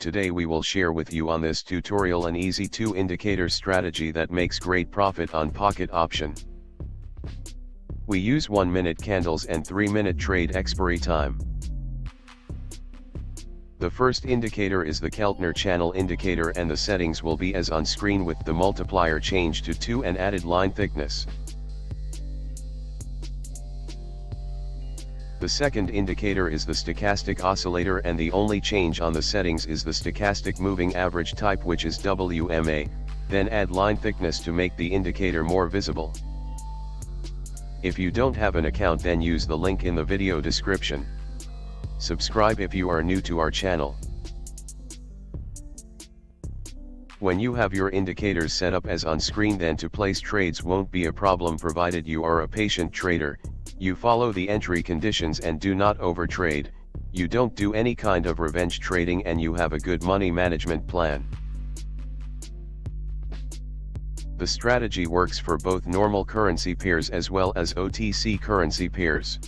today we will share with you on this tutorial an easy 2 indicator strategy that makes great profit on pocket option. We use 1-minute candles and 3-minute trade expiry time. The first indicator is the Keltner channel indicator, and the settings will be as on screen with the multiplier changed to 2 and added line thickness. The second indicator is the stochastic oscillator, and the only change on the settings is the stochastic moving average type, which is WMA, then add line thickness to make the indicator more visible. If you don't have an account, then use the link in the video description. Subscribe if you are new to our channel. When you have your indicators set up as on screen, then to place trades won't be a problem, provided you are a patient trader, you follow the entry conditions and do not overtrade, you don't do any kind of revenge trading, and you have a good money management plan. The strategy works for both normal currency pairs as well as OTC currency pairs.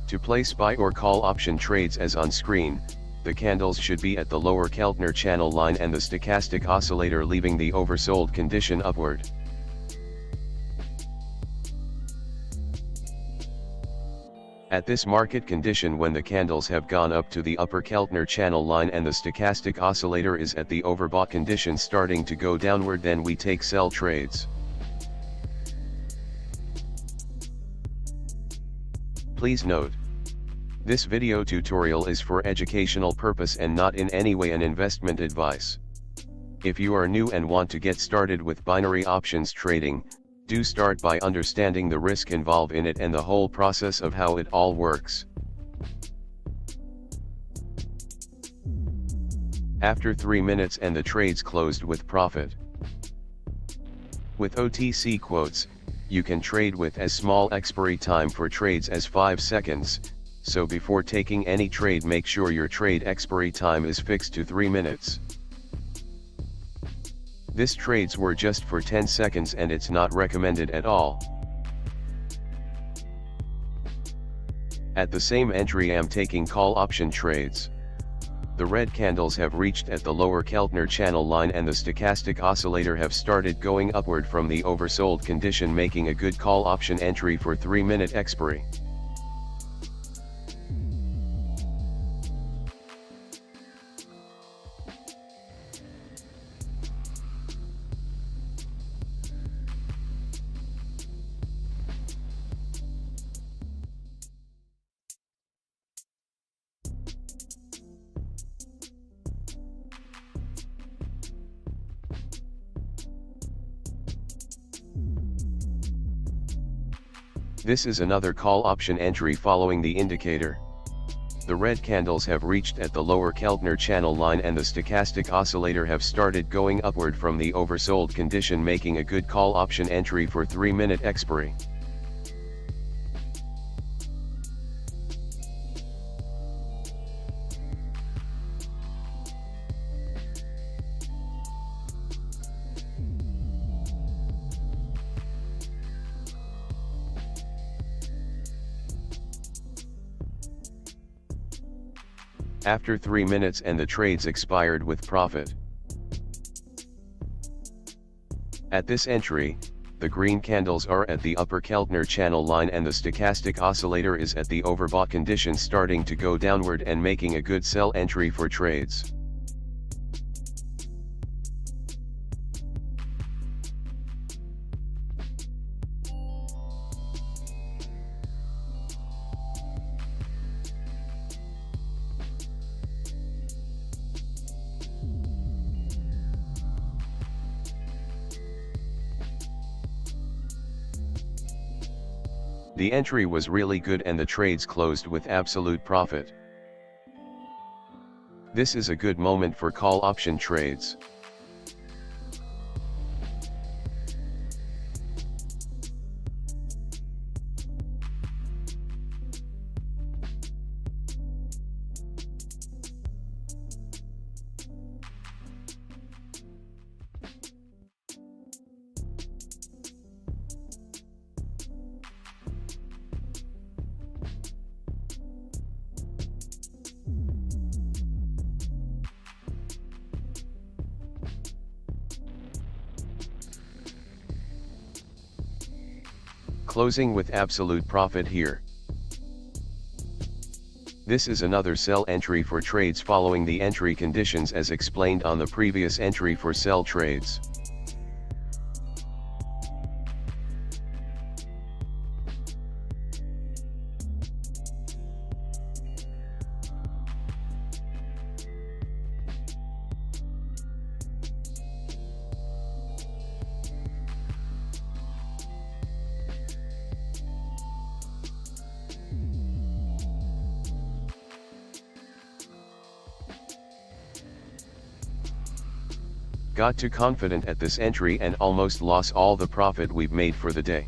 To place buy or call option trades as on screen, the candles should be at the lower Keltner channel line and the stochastic oscillator leaving the oversold condition upward. At this market condition, when the candles have gone up to the upper Keltner channel line and the stochastic oscillator is at the overbought condition starting to go downward, then we take sell trades. Please note, this video tutorial is for educational purpose and not in any way an investment advice. If you are new and want to get started with binary options trading, do start by understanding the risk involved in it and the whole process of how it all works. After 3 minutes and the trades closed with profit. With OTC quotes, you can trade with as small expiry time for trades as 5 seconds, so before taking any trade, make sure your trade expiry time is fixed to 3 minutes. This trades were just for 10 seconds and it's not recommended at all. At the same entry, I'm taking call option trades. The red candles have reached at the lower Keltner channel line and the stochastic oscillator have started going upward from the oversold condition, making a good call option entry for 3-minute expiry. This is another call option entry following the indicator. The red candles have reached at the lower Keltner channel line and the stochastic oscillator have started going upward from the oversold condition, making a good call option entry for 3-minute expiry. After 3 minutes and the trades expired with profit. At this entry, the green candles are at the upper Keltner channel line and the stochastic oscillator is at the overbought condition starting to go downward and making a good sell entry for trades. The entry was really good and the trades closed with absolute profit. This is a good moment for call option trades. Closing with absolute profit here. This is another sell entry for trades following the entry conditions as explained on the previous entry for sell trades. Got too confident at this entry and almost lost all the profit we've made for the day.